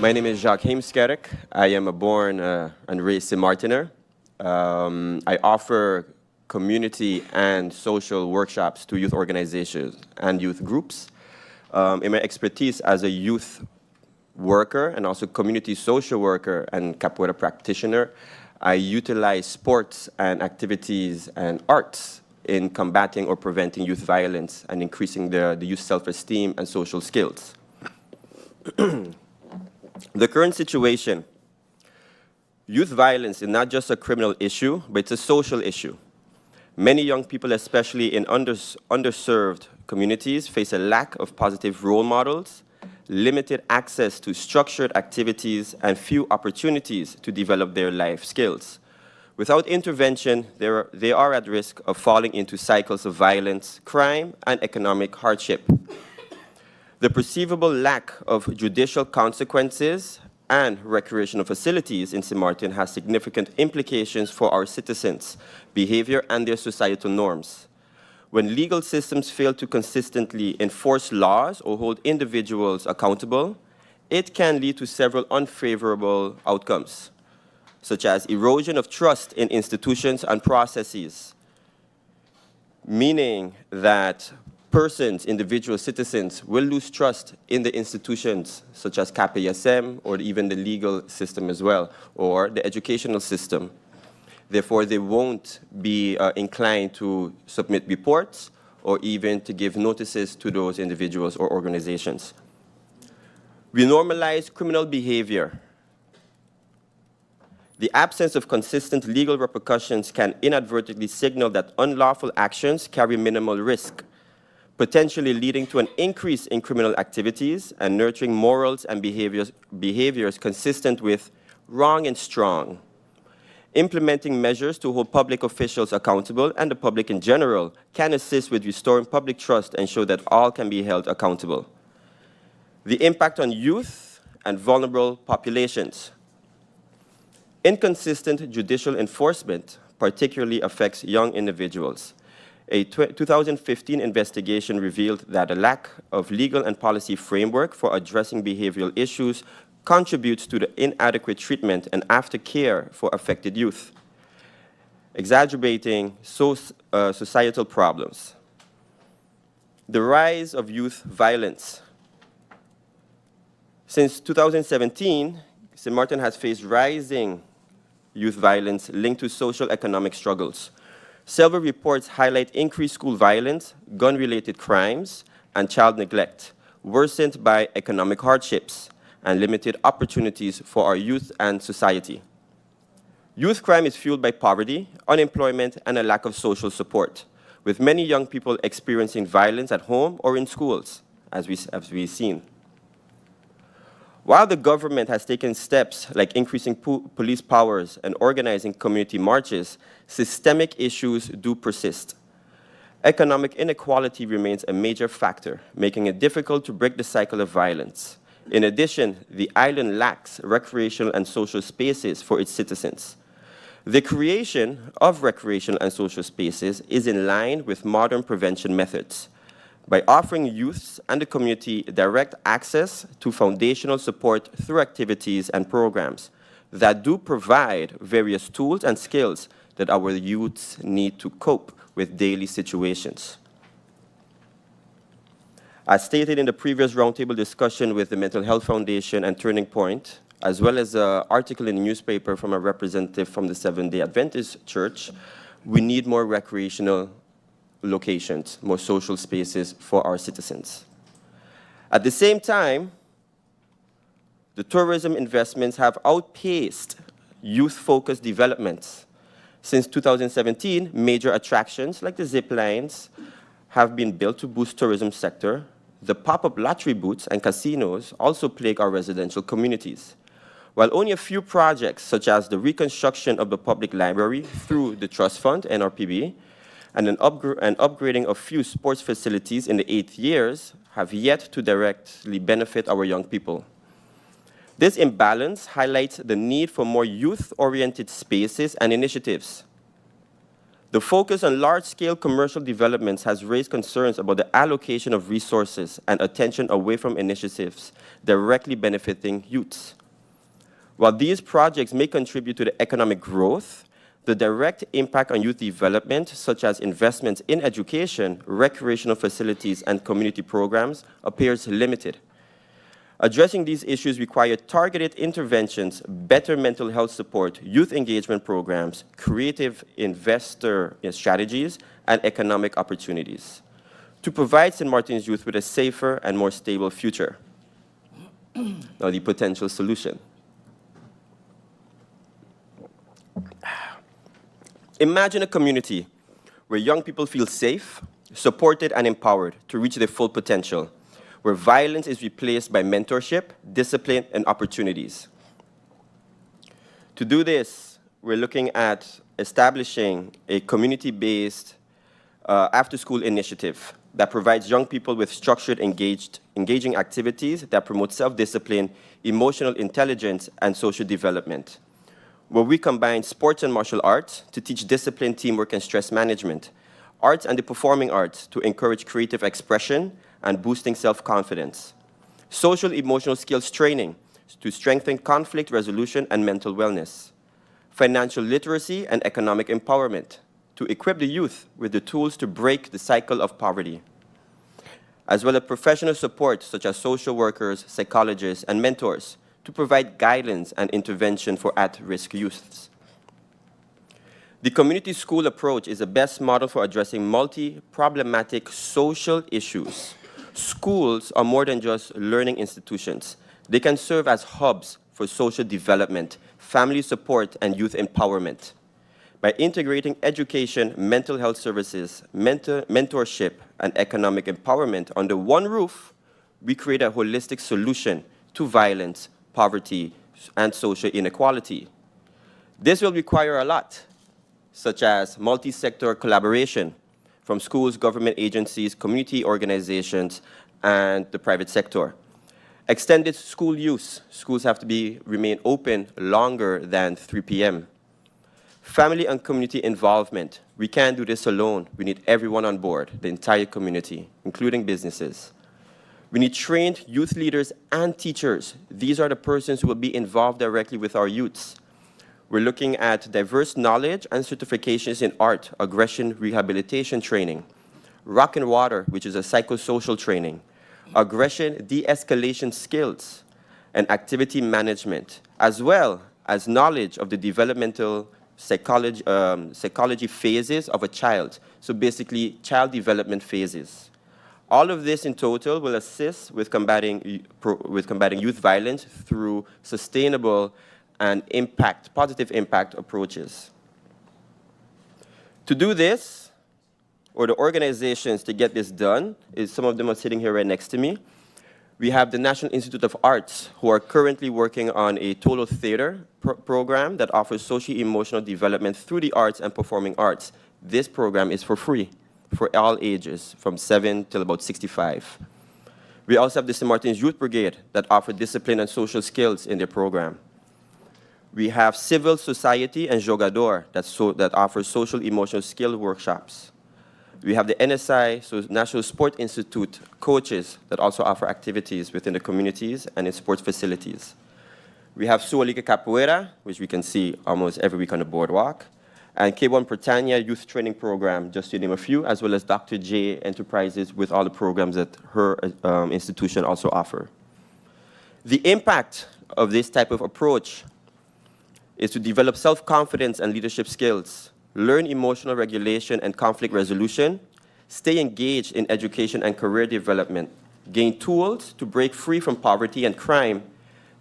My name is Jacques Heemskerk. I am a born and raised St. Martiner. I offer community and social workshops to youth organizations and youth groups. In my expertise as a youth worker and also community social worker and capoeira practitioner, I utilize sports and activities and arts in combating or preventing youth violence and increasing the youth self-esteem and social skills. The current situation, youth violence is not just a criminal issue, but it's a social issue. Many young people, especially in underserved communities, face a lack of positive role models, limited access to structured activities, and few opportunities to develop their life skills. Without intervention, they are at risk of falling into cycles of violence, crime, and economic hardship. The perceivable lack of judicial consequences and recreational facilities in St. Martin has significant implications for our citizens' behavior and their societal norms. When legal systems fail to consistently enforce laws or hold individuals accountable, it can lead to several unfavorable outcomes, such as erosion of trust in institutions and processes, meaning that persons, individual citizens, will lose trust in the institutions such as SXM or even the legal system as well, or the educational system. Therefore, they won't be inclined to submit reports or even to give notices to those individuals or organizations. We normalize criminal behavior. The absence of consistent legal repercussions can inadvertently signal that unlawful actions carry minimal risk, potentially leading to an increase in criminal activities and nurturing morals and behaviors consistent with wrong and strong. Implementing measures to hold public officials accountable and the public in general can assist with restoring public trust and show that all can be held accountable. The impact on youth and vulnerable populations. Inconsistent judicial enforcement particularly affects young individuals. A 2015 investigation revealed that a lack of legal and policy framework for addressing behavioral issues contributes to the inadequate treatment and aftercare for affected youth, exacerbating societal problems. The rise of youth violence. Since 2017, St. Martin has faced rising youth violence linked to social economic struggles. Several reports highlight increased school violence, gun-related crimes, and child neglect, worsened by economic hardships and limited opportunities for our youth and society. Youth crime is fueled by poverty, unemployment, and a lack of social support, with many young people experiencing violence at home or in schools, as we've seen. While the government has taken steps like increasing police powers and organizing community marches, systemic issues do persist. Economic inequality remains a major factor, making it difficult to break the cycle of violence. In addition, the island lacks recreational and social spaces for its citizens. The creation of recreational and social spaces is in line with modern prevention methods. By offering youths and the community direct access to foundational support through activities and programs that do provide various tools and skills that our youths need to cope with daily situations. As stated in the previous roundtable discussion with the Mental Health Foundation and Turning Point, as well as an article in the newspaper from a representative from the Seventh-day Adventist Church, we need more recreational locations, more social spaces for our citizens. At the same time, the tourism investments have outpaced youth-focused developments. Since 2017, major attractions like the zip lines have been built to boost tourism sector. The pop-up lottery booths and casinos also plague our residential communities. While only a few projects, such as the reconstruction of the public library through the Trust Fund, NRPB, and an upgrading of few sports facilities in the 8 years have yet to directly benefit our young people. This imbalance highlights the need for more youth-oriented spaces and initiatives. The focus on large-scale commercial developments has raised concerns about the allocation of resources and attention away from initiatives directly benefiting youths. While these projects may contribute to the economic growth, the direct impact on youth development, such as investments in education, recreational facilities, and community programs, appears limited. Addressing these issues require targeted interventions, better mental health support, youth engagement programs, creative investor strategies, and economic opportunities to provide St. Martin's youth with a safer and more stable future. Now, the potential solution. Imagine a community where young people feel safe, supported, and empowered to reach their full potential, where violence is replaced by mentorship, discipline, and opportunities. To do this, we're looking at establishing a community-based after-school initiative that provides young people with structured, engaging activities that promote self-discipline, emotional intelligence, and social development, where we combine sports and martial arts to teach discipline, teamwork, and stress management, arts and the performing arts to encourage creative expression and boosting self-confidence, social emotional skills training to strengthen conflict resolution and mental wellness, financial literacy and economic empowerment to equip the youth with the tools to break the cycle of poverty, as well as professional support such as social workers, psychologists, and mentors to provide guidance and intervention for at-risk youths. The community school approach is the best model for addressing multi-problematic social issues. Schools are more than just learning institutions. They can serve as hubs for social development, family support, and youth empowerment. By integrating education, mental health services, mentorship, and economic empowerment under one roof, we create a holistic solution to violence, poverty, and social inequality. This will require a lot, such as multi-sector collaboration from schools, government agencies, community organizations, and the private sector. Extended school use. Schools have to remain open longer than 3 p.m. Family and community involvement. We can't do this alone. We need everyone on board, the entire community, including businesses. We need trained youth leaders and teachers. These are the persons who will be involved directly with our youths. We're looking at diverse knowledge and certifications in art, aggression rehabilitation training, rock and water, which is a psychosocial training, aggression de-escalation skills, and activity management, as well as knowledge of the developmental psychology phases of a child. So basically, child development phases. All of this in total will assist with combating youth violence through sustainable and positive impact approaches. To do this, or the organizations to get this done, some of them are sitting here right next to me. We have the National Institute of Arts, who are currently working on a total theater program that offers socio-emotional development through the arts and performing arts. This program is for free for all ages, from 7 till about 65. We also have the St. Martin's Youth Brigade that offer discipline and social skills in their program. We have civil society and Jogador that offers social emotional skill workshops. We have the NSI, so National Sport Institute coaches that also offer activities within the communities and in sports facilities. We have Suolika Capoeira, which we can see almost every week on the boardwalk, and K1 Britannia Youth Training Program, just to name a few, as well as Dr. J Enterprises with all the programs that her institution also offer. The impact of this type of approach is to develop self-confidence and leadership skills, learn emotional regulation and conflict resolution, stay engaged in education and career development, gain tools to break free from poverty and crime,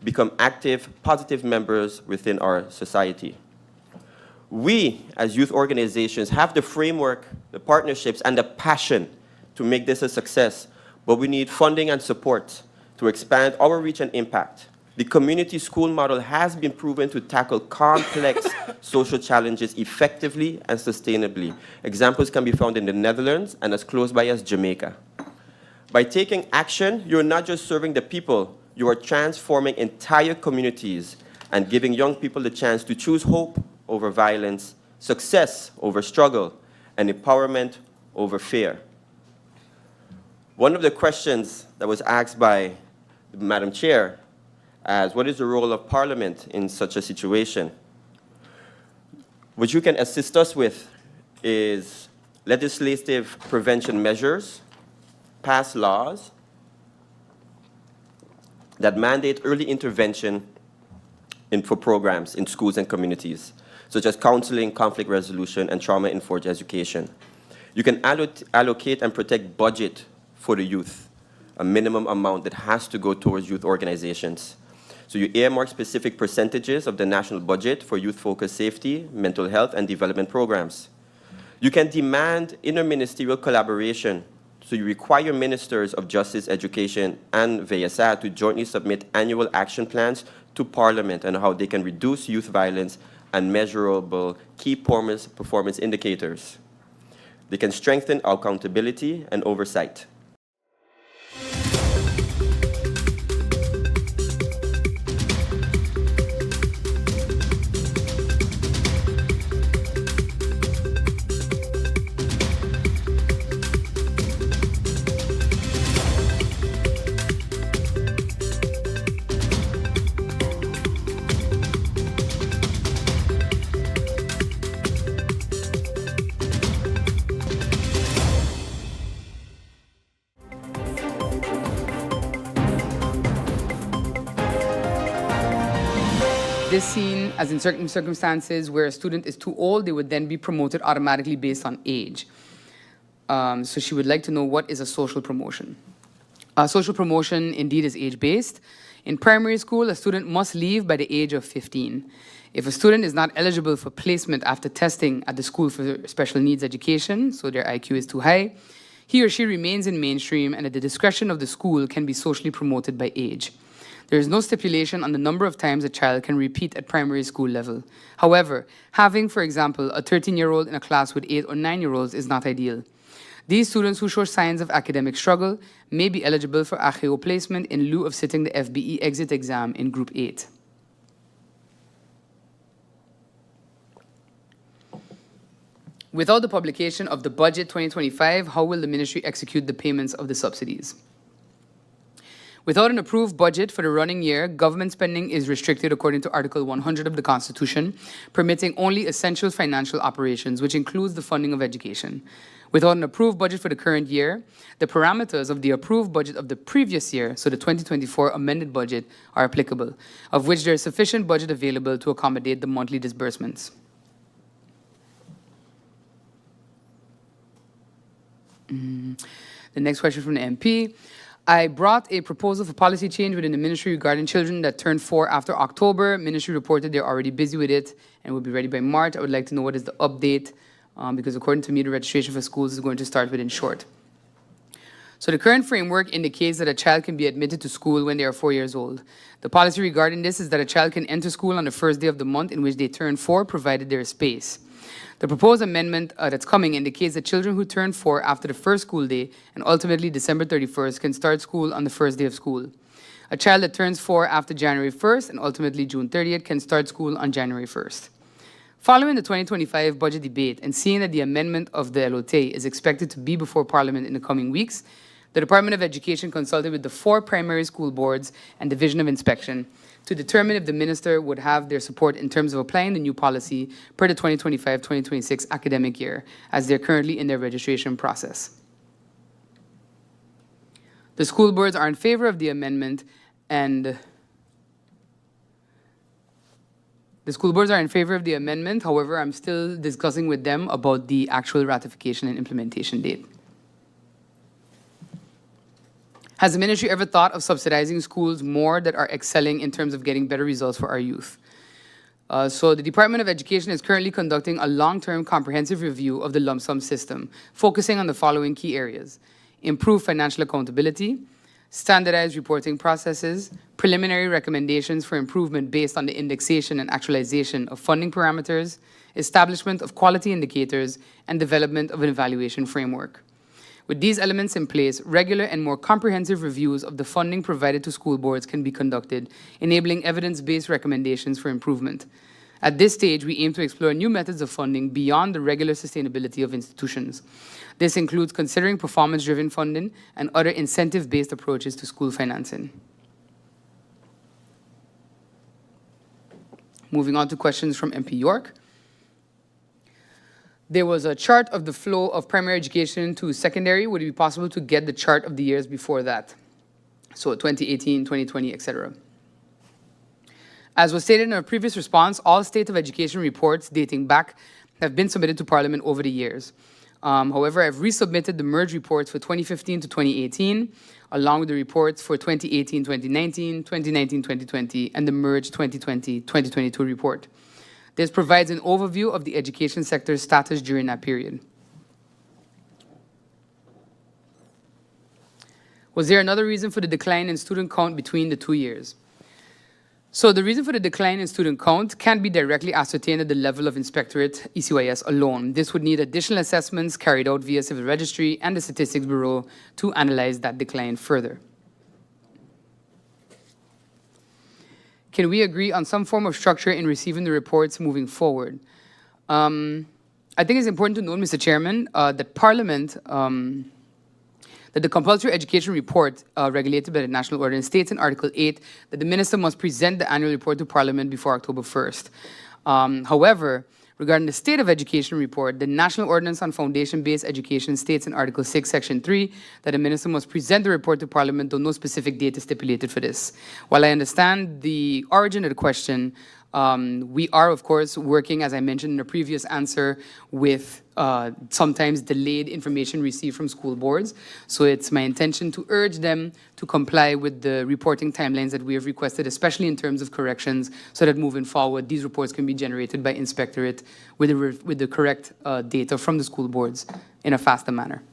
become active, positive members within our society. We, as youth organizations, have the framework, the partnerships, and the passion to make this a success, but we need funding and support to expand our reach and impact. The community school model has been proven to tackle complex social challenges effectively and sustainably. Examples can be found in the Netherlands and as close by as Jamaica. By taking action, you're not just serving the people, you are transforming entire communities and giving young people the chance to choose hope over violence, success over struggle, and empowerment over fear. One of the questions that was asked by Madam Chair as what is the role of Parliament in such a situation? What you can assist us with is legislative prevention measures, pass laws that mandate early intervention for programs in schools and communities, such as counseling, conflict resolution, and trauma-informed education. You can allocate and protect budget for the youth, a minimum amount that has to go towards youth organizations. So you earmark specific percentages of the national budget for youth-focused safety, mental health, and development programs. You can demand interministerial collaboration. So you require ministers of justice, education, and VSA to jointly submit annual action plans to Parliament on how they can reduce youth violence and measurable key performance indicators. They can strengthen accountability and oversight. This seen as in certain circumstances where a student is too old, they would then be promoted automatically based on age. So she would like to know, what is a social promotion? Social promotion indeed is age-based. In primary school, a student must leave by the age of 15. If a student is not eligible for placement after testing at the school for special needs education, so their IQ is too high, he or she remains in mainstream and at the discretion of the school can be socially promoted by age. There is no stipulation on the number of times a child can repeat at primary school level. However, having, for example, a 13-year-old in a class with 8 or 9-year-olds is not ideal. These students who show signs of academic struggle may be eligible for AGO placement in lieu of sitting the FBE exit exam in Group 8. Without the publication of the budget 2025, how will the ministry execute the payments of the subsidies? Without an approved budget for the running year, government spending is restricted according to Article 100 of the Constitution, permitting only essential financial operations, which includes the funding of education. Without an approved budget for the current year, the parameters of the approved budget of the previous year, so the 2024 amended budget, are applicable, of which there is sufficient budget available to accommodate the monthly disbursements. The next question from the MP. I brought a proposal for policy change within the ministry regarding children that turned 4 after October. Ministry reported they're already busy with it and will be ready by March. I would like to know what is the update, because according to me, the registration for schools is going to start within short. So the current framework indicates that a child can be admitted to school when they are 4 years old. The policy regarding this is that a child can enter school on the first day of the month in which they turn 4, provided there is space. The proposed amendment that's coming indicates that children who turn 4 after the first school day and ultimately December 31st can start school on the first day of school. A child that turns 4 after January 1st and ultimately June 30th can start school on January 1st. Following the 2025 budget debate and seeing that the amendment of the LOT is expected to be before Parliament in the coming weeks, the Department of Education consulted with the 4 primary school boards and Division of Inspection to determine if the minister would have their support in terms of applying the new policy per the 2025-2026 academic year, as they're currently in their registration process. The school boards are in favor of the amendment, and however, I'm still discussing with them about the actual ratification and implementation date. Has the ministry ever thought of subsidizing schools more that are excelling in terms of getting better results for our youth? So the Department of Education is currently conducting a long-term comprehensive review of the lump sum system, focusing on the following key areas: improved financial accountability, standardized reporting processes, preliminary recommendations for improvement based on the indexation and actualization of funding parameters, establishment of quality indicators, and development of an evaluation framework. With these elements in place, regular and more comprehensive reviews of the funding provided to school boards can be conducted, enabling evidence-based recommendations for improvement. At this stage, we aim to explore new methods of funding beyond the regular sustainability of institutions. This includes considering performance-driven funding and other incentive-based approaches to school financing. Moving on to questions from MP York. There was a chart of the flow of primary education to secondary. Would it be possible to get the chart of the years before that? So 2018, 2020, etc. As was stated in our previous response, all state of education reports dating back have been submitted to Parliament over the years. However, I've resubmitted the merged reports for 2015 to 2018, along with the reports for 2018, 2019, 2019, 2020, and the merged 2020, 2022 report. This provides an overview of the education sector's status during that period. Was there another reason for the decline in student count between the 2 years? So the reason for the decline in student count can't be directly ascertained at the level of Inspectorate ECYS alone. This would need additional assessments carried out via Civil Registry and the Statistics Bureau to analyze that decline further. Can we agree on some form of structure in receiving the reports moving forward? I think it's important to note, Mr. Chairman, that Parliament, that the compulsory education report regulated by the National Ordinance states in Article 8 that the Minister must present the annual report to Parliament before October 1st. However, regarding the State of Education report, the National Ordinance on Foundation-Based Education states in Article 6, Section 3, that the Minister must present the report to Parliament, though no specific date is stipulated for this. While I understand the origin of the question, we are, of course, working, as I mentioned in a previous answer, with sometimes delayed information received from school boards. So it's my intention to urge them to comply with the reporting timelines that we have requested, especially in terms of corrections, so that moving forward, these reports can be generated by Inspectorate with the correct data from the school boards in a faster manner.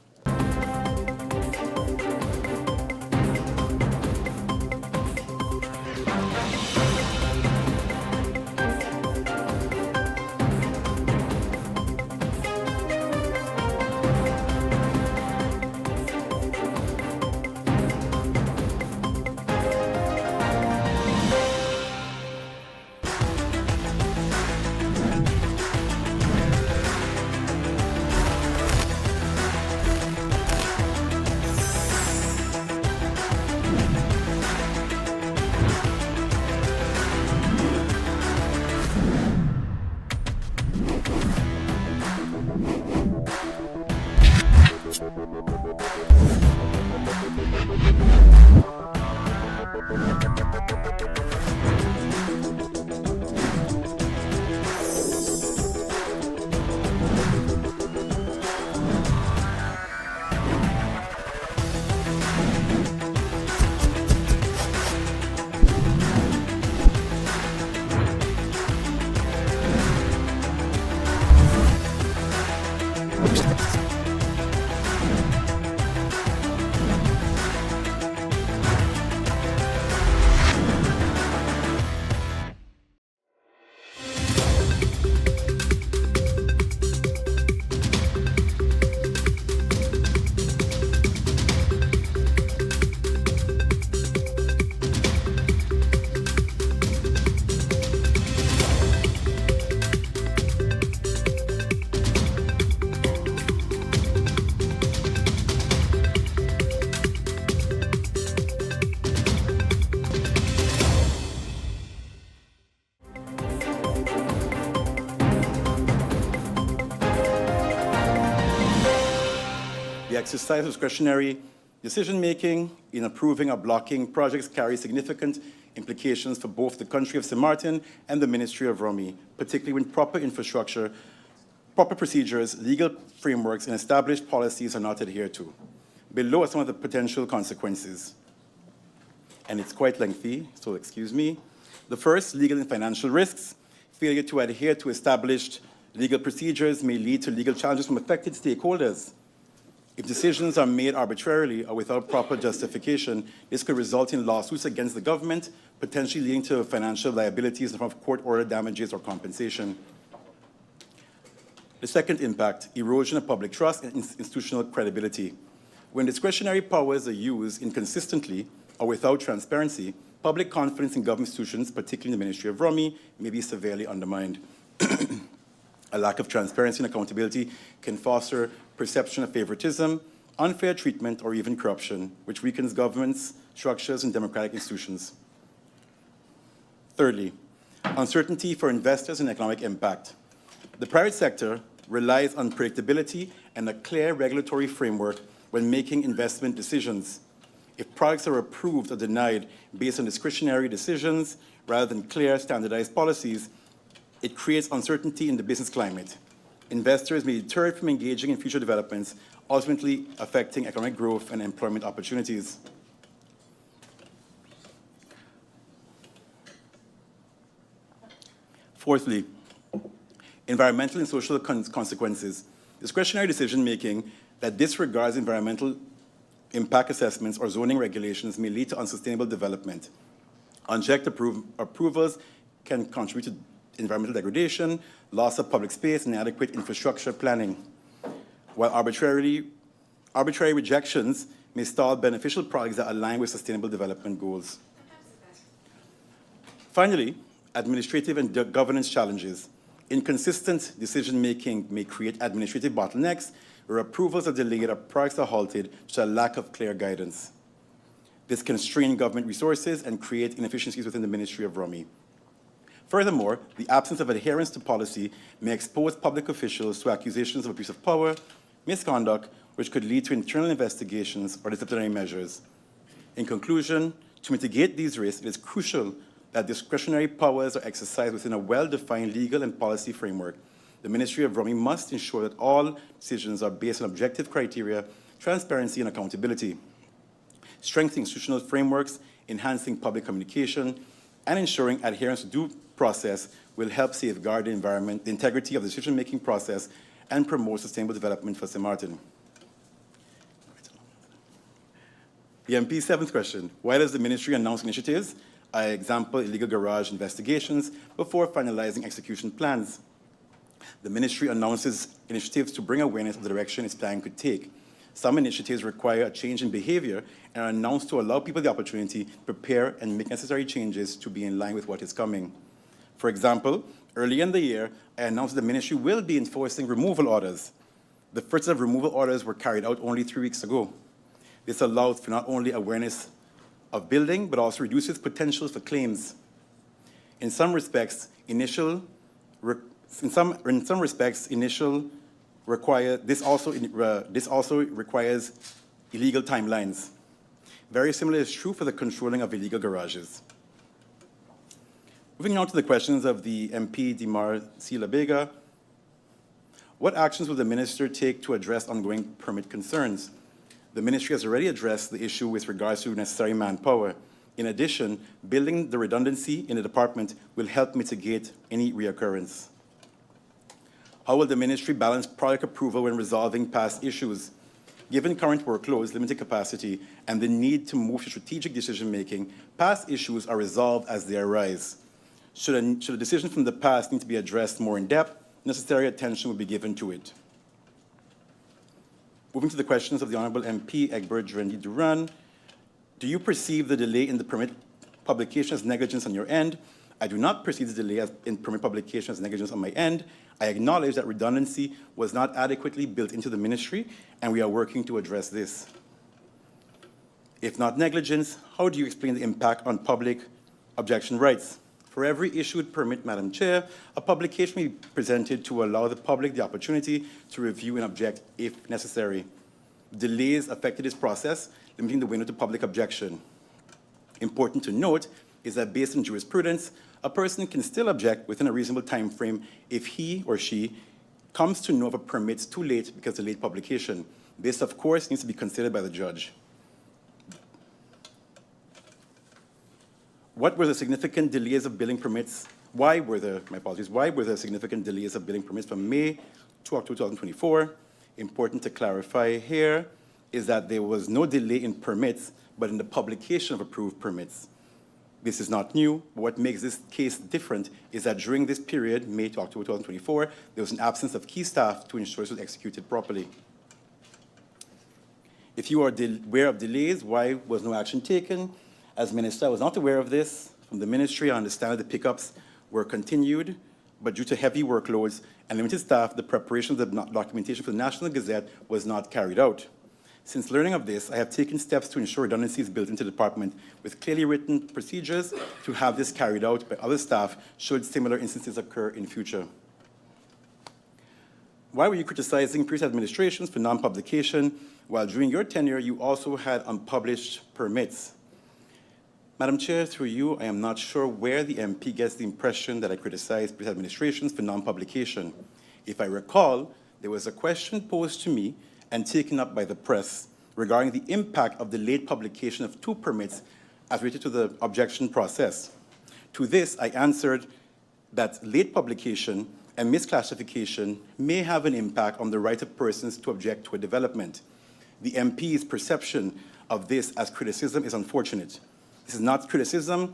The exercise of discretionary decision-making in approving or blocking projects carries significant implications for both the country of St. Martin and the Ministry of Rummy, particularly when proper infrastructure, proper procedures, legal frameworks, and established policies are not adhered to. Below are some of the potential consequences. And it's quite lengthy, so excuse me. The first, legal and financial risks. Failure to adhere to established legal procedures may lead to legal challenges from affected stakeholders. If decisions are made arbitrarily or without proper justification, this could result in lawsuits against the government, potentially leading to financial liabilities in the form of court-ordered damages or compensation. The second impact, erosion of public trust and institutional credibility. When discretionary powers are used inconsistently or without transparency, public confidence in government institutions, particularly in the Ministry of Rummy, may be severely undermined. A lack of transparency and accountability can foster perception of favoritism, unfair treatment, or even corruption, which weakens governments, structures, and democratic institutions. Thirdly, uncertainty for investors and economic impact. The private sector relies on predictability and a clear regulatory framework when making investment decisions. If products are approved or denied based on discretionary decisions rather than clear, standardized policies, it creates uncertainty in the business climate. Investors may be deterred from engaging in future developments, ultimately affecting economic growth and employment opportunities. Fourthly, environmental and social consequences. Discretionary decision-making that disregards environmental impact assessments or zoning regulations may lead to unsustainable development. Unchecked approvals can contribute to environmental degradation, loss of public space, and inadequate infrastructure planning, while arbitrary rejections may stall beneficial projects that align with sustainable development goals. Finally, administrative and governance challenges. Inconsistent decision-making may create administrative bottlenecks where approvals are delayed or projects are halted due to a lack of clear guidance. This can strain government resources and create inefficiencies within the Ministry of Rummy. Furthermore, the absence of adherence to policy may expose public officials to accusations of abuse of power, misconduct, which could lead to internal investigations or disciplinary measures. In conclusion, to mitigate these risks, it is crucial that discretionary powers are exercised within a well-defined legal and policy framework. The Ministry of Rummy must ensure that all decisions are based on objective criteria, transparency, and accountability. Strengthening institutional frameworks, enhancing public communication, and ensuring adherence to due process will help safeguard the environment, the integrity of the decision-making process, and promote sustainable development for St. Martin. The MP's seventh question: why does the ministry announce initiatives, example, illegal garage investigations, before finalizing execution plans? The ministry announces initiatives to bring awareness of the direction its plan could take. Some initiatives require a change in behavior and are announced to allow people the opportunity to prepare and make necessary changes to be in line with what is coming. For example, early in the year, I announced the ministry will be enforcing removal orders. The first set of removal orders were carried out only 3 weeks ago. This allows for not only awareness of building, but also reduces potential for claims. In some respects, this also requires illegal timelines. Very similar is true for the controlling of illegal garages. Moving on to the questions of the MP Dimar Sila Bega. What actions will the minister take to address ongoing permit concerns? The ministry has already addressed the issue with regards to necessary manpower. In addition, building the redundancy in the department will help mitigate any reoccurrence. How will the ministry balance project approval when resolving past issues? Given current workloads, limited capacity, and the need to move to strategic decision-making, past issues are resolved as they arise. Should a decision from the past need to be addressed more in depth, necessary attention will be given to it. Moving to the questions of the Honourable MP Egbert Drendi Duran. Do you perceive the delay in the permit publication as negligence on your end? I do not perceive the delay in permit publication as negligence on my end. I acknowledge that redundancy was not adequately built into the ministry, and we are working to address this. If not negligence, how do you explain the impact on public objection rights? For every issued permit, Madam Chair, a publication may be presented to allow the public the opportunity to review and object if necessary. Delays affected this process, limiting the window to public objection. Important to note is that based on jurisprudence, a person can still object within a reasonable time frame if he or she comes to know of a permit too late because of late publication. This, of course, needs to be considered by the judge. What were the significant delays of building permits? Why were there significant delays of building permits from May to October 2024? Important to clarify here is that there was no delay in permits, but in the publication of approved permits. This is not new, but what makes this case different is that during this period, May to October 2024, there was an absence of key staff to ensure this was executed properly. If you are aware of delays, why was no action taken? As Minister, I was not aware of this. From the Ministry, I understand that the pickups were continued, but due to heavy workloads and limited staff, the preparation of the documentation for the National Gazette was not carried out. Since learning of this, I have taken steps to ensure redundancy is built into the department with clearly written procedures to have this carried out by other staff should similar instances occur in future. Why were you criticizing previous administrations for non-publication while during your tenure you also had unpublished permits? Madam Chair, through you, I am not sure where the MP gets the impression that I criticized previous administrations for non-publication. If I recall, there was a question posed to me and taken up by the press regarding the impact of the late publication of 2 permits as related to the objection process. To this, I answered that late publication and misclassification may have an impact on the right of persons to object to a development. The MP's perception of this as criticism is unfortunate. This is not criticism,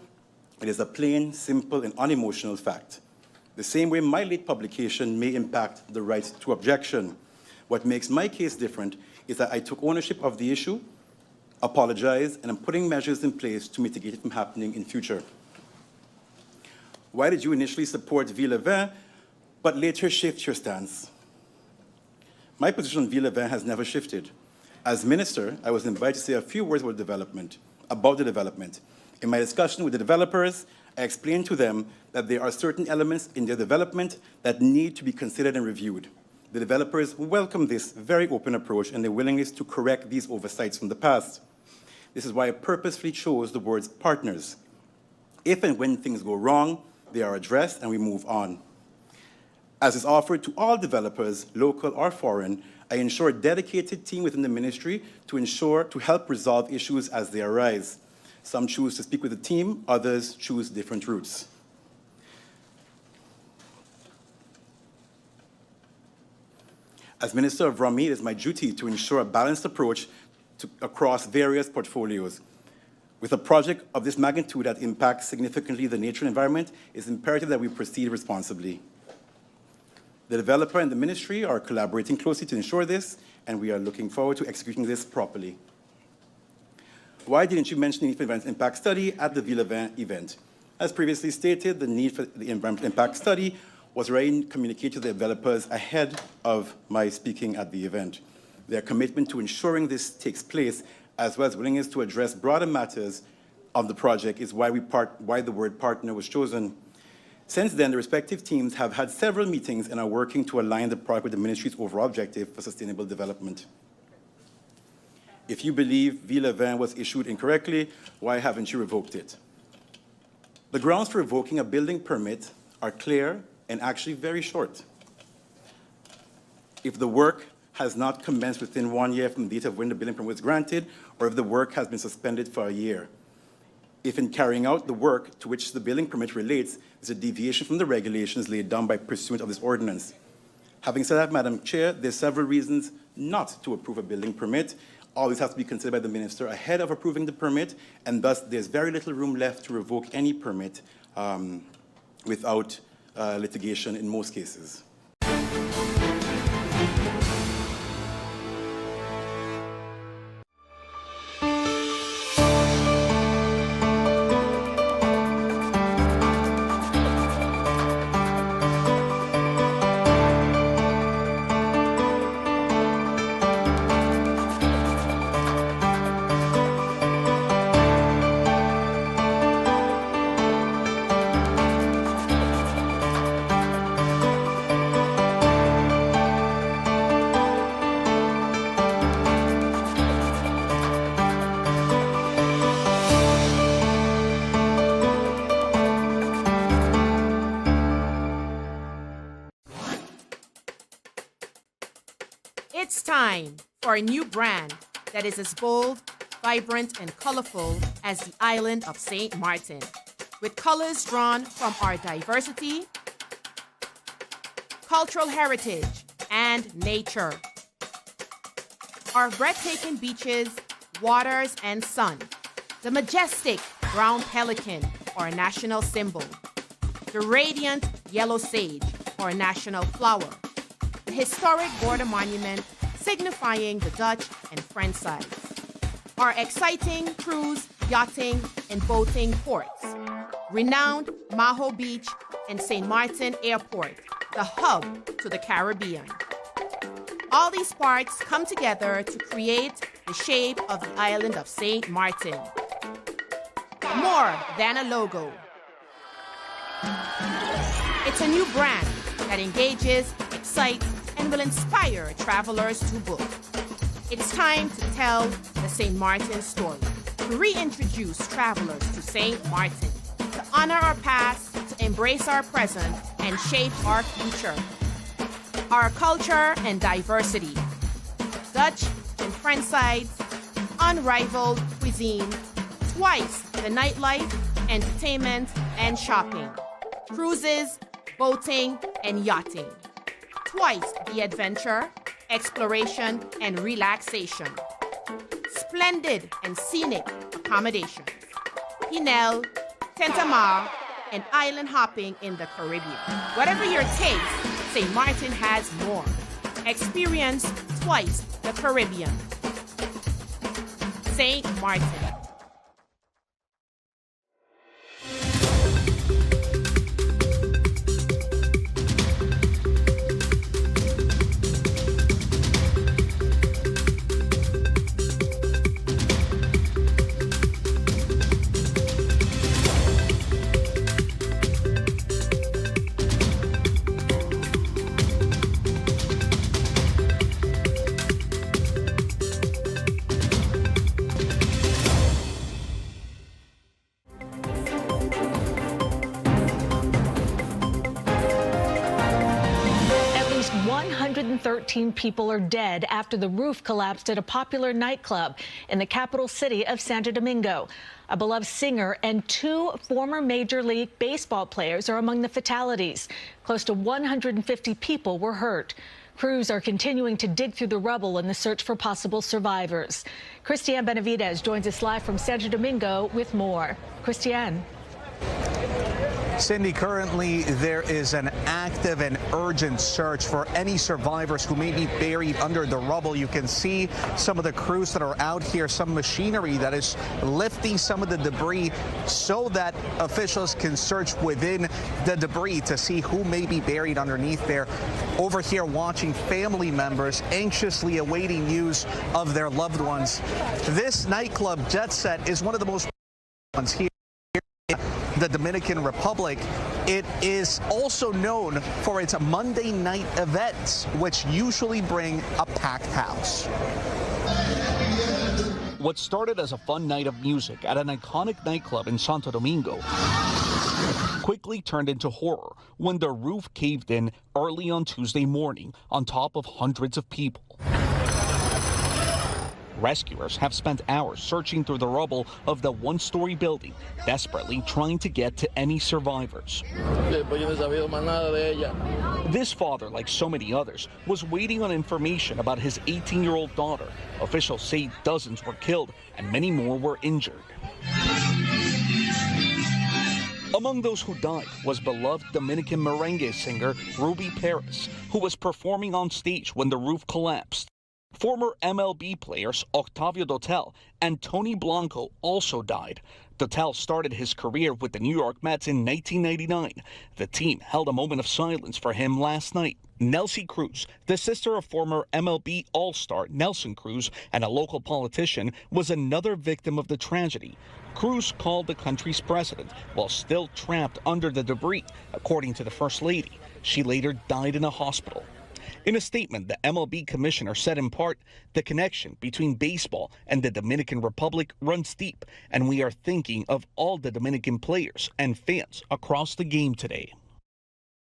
it is a plain, simple, and unemotional fact. The same way my late publication may impact the right to objection. What makes my case different is that I took ownership of the issue, apologized, and I'm putting measures in place to mitigate it from happening in future. Why did you initially support Ville-Vin, but later shift your stance? My position on Ville-Vin has never shifted. As minister, I was invited to say a few words about the development. In my discussion with the developers, I explained to them that there are certain elements in their development that need to be considered and reviewed. The developers welcome this very open approach and their willingness to correct these oversights from the past. This is why I purposefully chose the words partners. If and when things go wrong, they are addressed and we move on. As is offered to all developers, local or foreign, I ensure a dedicated team within the ministry to help resolve issues as they arise. Some choose to speak with the team, others choose different routes. As Minister of Rummy, it is my duty to ensure a balanced approach across various portfolios. With a project of this magnitude that impacts significantly the nature and environment, it is imperative that we proceed responsibly. The developer and the ministry are collaborating closely to ensure this, and we are looking forward to executing this properly. Why didn't you mention the need for environmental impact study at the Ville-Vin event? As previously stated, the need for the environmental impact study was already communicated to the developers ahead of my speaking at the event. Their commitment to ensuring this takes place, as well as willingness to address broader matters of the project, is why the word partner was chosen. Since then, the respective teams have had several meetings and are working to align the project with the ministry's overall objective for sustainable development. If you believe Ville-Vin was issued incorrectly, why haven't you revoked it? The grounds for revoking a building permit are clear and actually very short. If the work has not commenced within 1 year from the date of when the building permit was granted, or if the work has been suspended for a year. If in carrying out the work to which the building permit relates is a deviation from the regulations laid down by pursuant of this ordinance. Having said that, Madam Chair, there's several reasons not to approve a building permit. All this has to be considered by the minister ahead of approving the permit, and thus there's very little room left to revoke any permit without litigation in most cases. It's time for a new brand that is as bold, vibrant, and colorful as the island of St. Martin, with colors drawn from our diversity, cultural heritage, and nature. Our breathtaking beaches, waters, and sun, the majestic brown pelican, our national symbol, the radiant yellow sage, our national flower, the historic border monument signifying the Dutch and French sides, our exciting cruise, yachting, and boating ports. Renowned Maho Beach and St. Martin Airport, the hub to the Caribbean. All these parts come together to create the shape of the island of St. Martin. More than a logo. It's a new brand that engages, excites, and will inspire travelers to book. It's time to tell the St. Martin story, to reintroduce travelers to St. Martin, to honor our past, to embrace our present, and shape our future. Our culture and diversity, Dutch and French sides, unrivaled cuisine, twice the nightlife, entertainment, and shopping, cruises, boating, and yachting, twice the adventure, exploration, and relaxation, splendid and scenic accommodations, Pinel, Tentamar, and island hopping in the Caribbean. Whatever your taste, St. Martin has more. Experience twice the Caribbean. St. Martin. At least 113 people are dead after the roof collapsed at a popular nightclub in the capital city of Santo Domingo. A beloved singer and 2 former Major League Baseball players are among the fatalities. Close to 150 people were hurt. Crews are continuing to dig through the rubble in the search for possible survivors. Christiane Benavidez joins us live from Santo Domingo with more. Christiane. Cindy, currently there is an active and urgent search for any survivors who may be buried under the rubble. You can see some of the crews that are out here, some machinery that is lifting some of the debris so that officials can search within the debris to see who may be buried underneath there. Over here watching family members anxiously awaiting news of their loved ones. This nightclub, Jet Set, is one of the most ones here in the Dominican Republic. It is also known for its Monday night events, which usually bring a packed house. What started as a fun night of music at an iconic nightclub in Santo Domingo quickly turned into horror when the roof caved in early on Tuesday morning on top of hundreds of people. Rescuers have spent hours searching through the rubble of the one-story building, desperately trying to get to any survivors. This father, like so many others, was waiting on information about his 18-year-old daughter. Officials say dozens were killed and many more were injured. Among those who died was beloved Dominican merengue singer Ruby Perez, who was performing on stage when the roof collapsed. Former MLB players Octavio Dotel and Tony Blanco also died. Dotel started his career with the New York Mets in 1999. The team held a moment of silence for him last night. Nelsie Cruz, the sister of former MLB All-Star Nelson Cruz and a local politician, was another victim of the tragedy. Cruz called the country's president while still trapped under the debris, according to the First Lady. She later died in a hospital. In a statement, the MLB commissioner said in part, the connection between baseball and the Dominican Republic runs deep, and we are thinking of all the Dominican players and fans across the game today.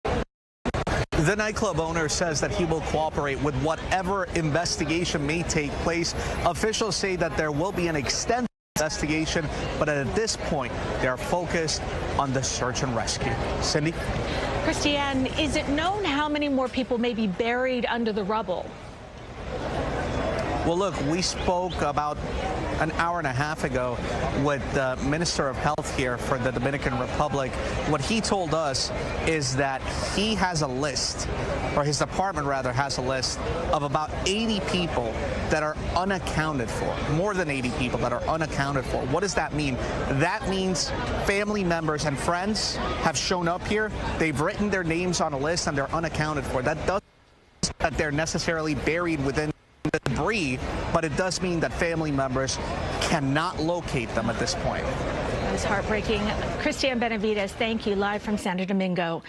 The nightclub owner says that he will cooperate with whatever investigation may take place. Officials say that there will be an extensive investigation, but at this point, they are focused on the search and rescue. Cindy? Christiane, is it known how many more people may be buried under the rubble? Well, look, we spoke about an hour and a half ago with the Minister of Health here for the Dominican Republic. What he told us is that he has a list, or his department rather has a list of about 80 people that are unaccounted for, more than 80 people that are unaccounted for. What does that mean? That means family members and friends have shown up here, they've written their names on a list, and they're unaccounted for. That doesn't mean that they're necessarily buried within the debris, but it does mean that family members cannot locate them at this point. That was heartbreaking. Christiane Benavides, thank you, live from Santo Domingo.